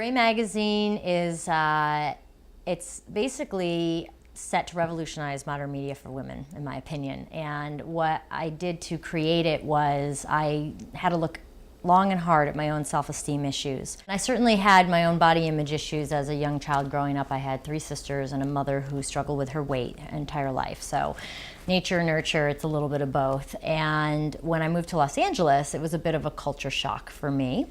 Ray magazine is, it's basically set to revolutionize modern media for women, in my opinion. And what I did to create it was I had to look long and hard at my own self-esteem issues. I certainly had my own body image issues as a young child growing up. I had 3 sisters and a mother who struggled with her weight her entire life. So nature, nurture, it's a little bit of both. And when I moved to Los Angeles, it was a bit of a culture shock for me,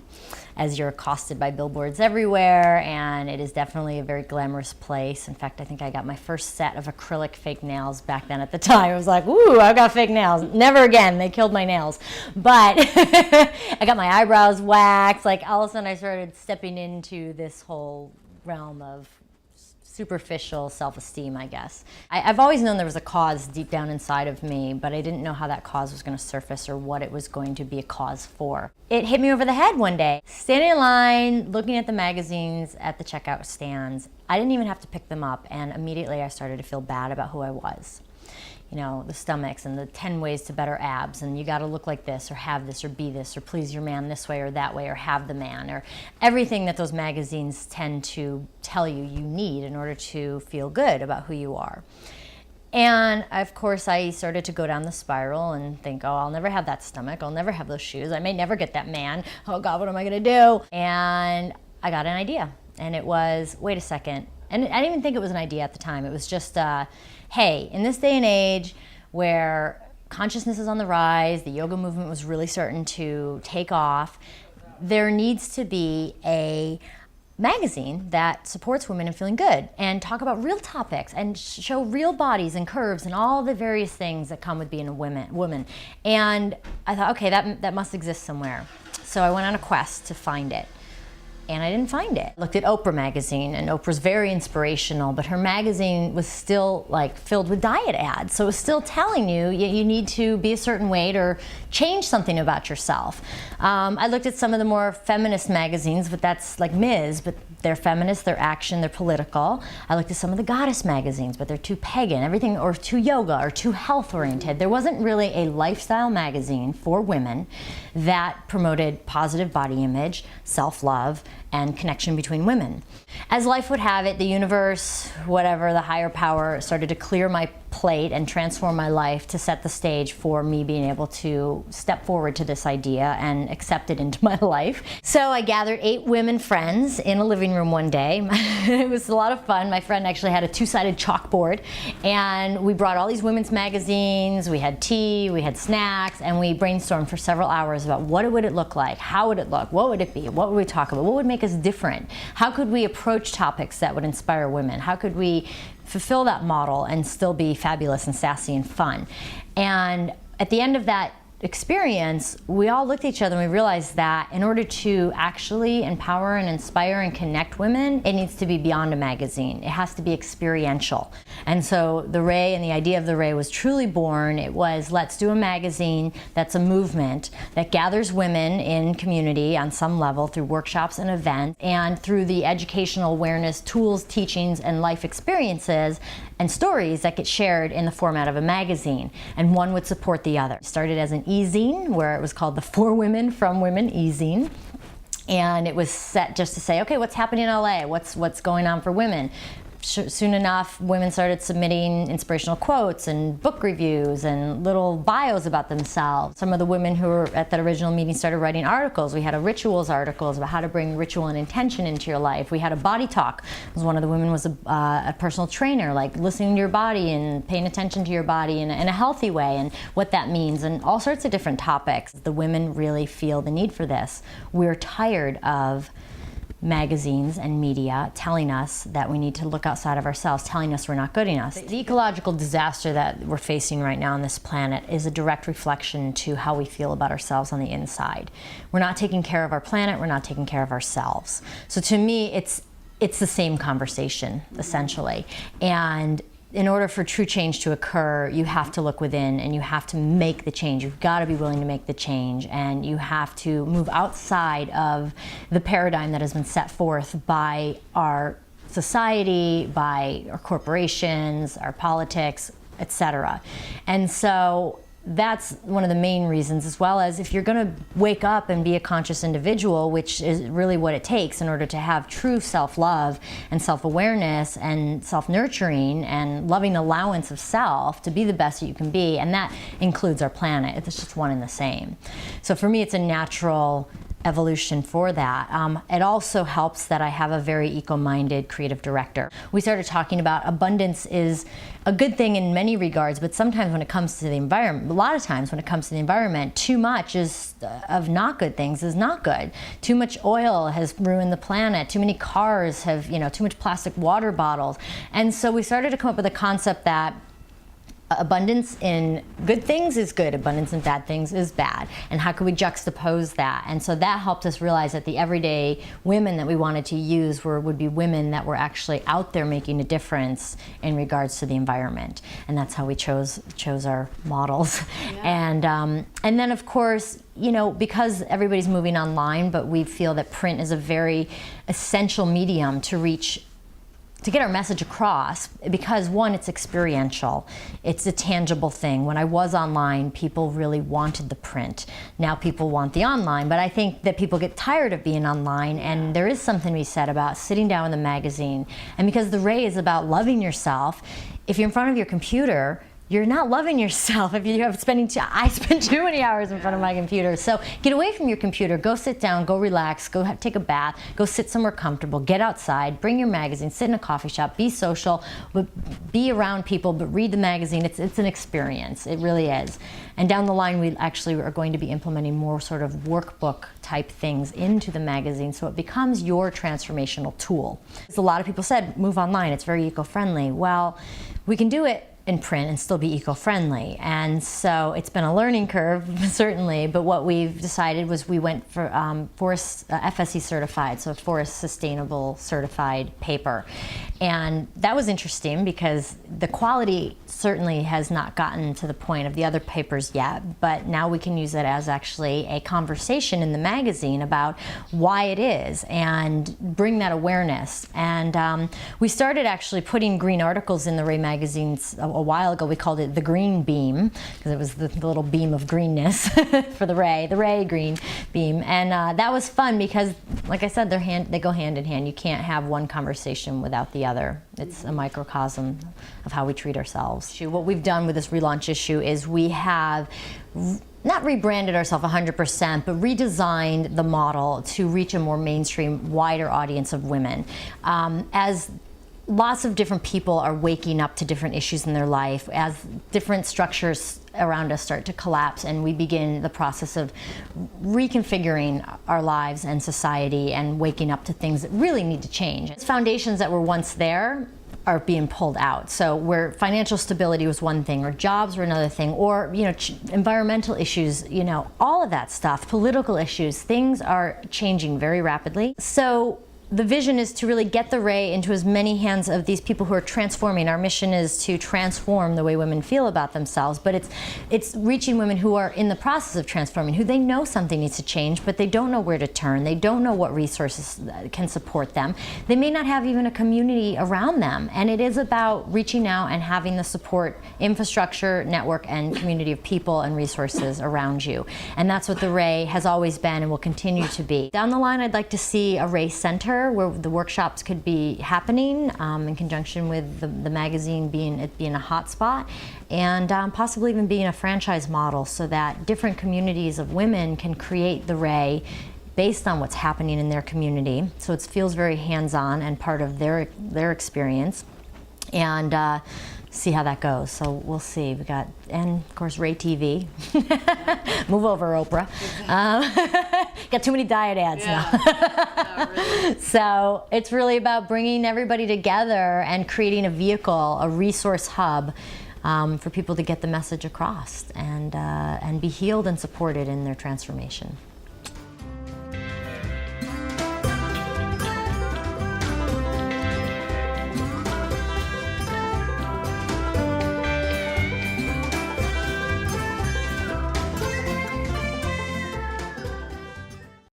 as you're accosted by billboards everywhere, and it is definitely a very glamorous place. In fact, I think I got my first set of acrylic fake nails back then at the time. I was like, ooh, I've got fake nails. Never again, they killed my nails. But I got my eyebrows waxed. Like, all of a sudden I started stepping into this whole realm of superficial self-esteem, I guess. I've always known there was a cause deep down inside of me, but I didn't know how that cause was going to surface or what it was going to be a cause for. It hit me over the head one day. Standing in line, looking at the magazines at the checkout stands, I didn't even have to pick them up, and immediately I started to feel bad about who I was. You know, the stomachs and the 10 ways to better abs, and you got to look like this or have this or be this or please your man this way or that way or have the man, or everything that those magazines tend to tell you you need in order to feel good about who you are. And of course I started to go down the spiral and think, oh, I'll never have that stomach, I'll never have those shoes, I may never get that man, oh God, what am I gonna do? And I got an idea, and it was, wait a second, and I didn't even think it was an idea at the time. It was just, hey, in this day and age where consciousness is on the rise, the yoga movement was really starting to take off, there needs to be a magazine that supports women in feeling good and talk about real topics and show real bodies and curves and all the various things that come with being a woman. And I thought, okay, that must exist somewhere. So I went on a quest to find it. And I didn't find it. I looked at Oprah magazine, and Oprah's very inspirational, but her magazine was still like filled with diet ads. So it was still telling you you need to be a certain weight or change something about yourself. I looked at some of the more feminist magazines, but that's like Ms., but they're feminist, they're action, they're political. I looked at some of the goddess magazines, but they're too pagan, everything, or too yoga, or too health oriented. There wasn't really a lifestyle magazine for women that promoted positive body image, self-love, and connection between women. As life would have it, the universe, whatever, the higher power, started to clear my plate and transform my life to set the stage for me being able to step forward to this idea and accept it into my life. So I gathered 8 women friends in a living room one day. It was a lot of fun. My friend actually had a 2-sided chalkboard, and we brought all these women's magazines, we had tea, we had snacks, and we brainstormed for several hours about what would it look like, how would it look, what would it be, what would we talk about, what would make us different, how could we approach topics that would inspire women, how could we fulfill that model and still be fabulous and sassy and fun. And at the end of that experience, we all looked at each other and we realized that in order to actually empower and inspire and connect women, it needs to be beyond a magazine. It has to be experiential. And so the Ray and the idea of the Ray was truly born. It was, let's do a magazine that's a movement that gathers women in community on some level through workshops and events, and through the educational awareness, tools, teachings, and life experiences and stories that get shared in the format of a magazine, and one would support the other. It started as an e-zine, where it was called the For Women From Women e-zine, and it was set just to say, okay, what's happening in LA? What's going on for women? Soon enough, women started submitting inspirational quotes and book reviews and little bios about themselves. Some of the women who were at that original meeting started writing articles. We had a rituals articles about how to bring ritual and intention into your life. We had a body talk. One of the women was a personal trainer, like listening to your body and paying attention to your body in a healthy way and what that means, and all sorts of different topics. The women really feel the need for this. We're tired of magazines and media telling us that we need to look outside of ourselves, telling us we're not good enough. The ecological disaster that we're facing right now on this planet is a direct reflection to how we feel about ourselves on the inside. We're not taking care of our planet, we're not taking care of ourselves. So to me, it's the same conversation, essentially. And in order for true change to occur, you have to look within and you have to make the change. You've got to be willing to make the change, and you have to move outside of the paradigm that has been set forth by our society, by our corporations, our politics, etc. And so that's one of the main reasons, as well as if you're going to wake up and be a conscious individual, which is really what it takes in order to have true self-love and self-awareness and self-nurturing and loving allowance of self to be the best that you can be, and that includes our planet. It's just one and the same. So for me, it's a natural evolution for that. It also helps that I have a very eco-minded creative director. We started talking about abundance is a good thing in many regards, but sometimes when it comes to the environment, a lot of times when it comes to the environment, too much of not good things is not good. Too much oil has ruined the planet. Too many cars have, too much plastic water bottles. And so we started to come up with a concept that abundance in good things is good, abundance in bad things is bad, and how could we juxtapose that? And so that helped us realize that the everyday women that we wanted to use would be women that were actually out there making a difference in regards to the environment, and that's how we chose our models. Yeah. And then of course, because everybody's moving online, but we feel that print is a very essential medium to get our message across, because one, it's experiential. It's a tangible thing. When I was online, people really wanted the print. Now people want the online, but I think that people get tired of being online, and there is something to be said about sitting down with a magazine. And because the Ray is about loving yourself, if you're in front of your computer, you're not loving yourself if you have I spend too many hours in front of my computer. So get away from your computer, go sit down, go relax, go take a bath, go sit somewhere comfortable, get outside, bring your magazine, sit in a coffee shop, be social, but be around people, but read the magazine. It's an experience, it really is. And down the line, we actually are going to be implementing more sort of workbook type things into the magazine, so it becomes your transformational tool. As a lot of people said, move online, it's very eco-friendly. Well, we can do it in print and still be eco-friendly, and so it's been a learning curve, certainly, but what we've decided was we went for forest FSC certified, so forest sustainable certified paper. And that was interesting because the quality certainly has not gotten to the point of the other papers yet, but now we can use it as actually a conversation in the magazine about why it is and bring that awareness. And we started actually putting green articles in the Ray magazines a while ago. We called it the green beam because it was the little beam of greenness for the Ray green beam. And that was fun because, like I said, they go hand in hand. You can't have one conversation without the other. It's a microcosm of how we treat ourselves. What we've done with this relaunch issue is we have not rebranded ourselves 100%, but redesigned the model to reach a more mainstream, wider audience of women. As lots of different people are waking up to different issues in their life, as different structures around us start to collapse, and we begin the process of reconfiguring our lives and society and waking up to things that really need to change. Foundations that were once there are being pulled out. So where financial stability was one thing, or jobs were another thing, or environmental issues, all of that stuff, political issues, things are changing very rapidly. So the vision is to really get the Ray into as many hands of these people who are transforming. Our mission is to transform the way women feel about themselves, but it's reaching women who are in the process of transforming, who they know something needs to change, but they don't know where to turn. They don't know what resources can support them. They may not have even a community around them, and it is about reaching out and having the support, infrastructure, network, and community of people and resources around you. And that's what the Ray has always been and will continue to be. Down the line, I'd like to see a Ray Center where the workshops could be happening in conjunction with the magazine being a hot spot, and possibly even being a franchise model so that different communities of women can create the Ray based on what's happening in their community. So it feels very hands-on and part of their experience, and see how that goes. So we'll see. We got, and of course, Ray TV. Move over, Oprah. Got too many diet ads now. Really. So it's really about bringing everybody together and creating a vehicle, a resource hub for people to get the message across and be healed and supported in their transformation.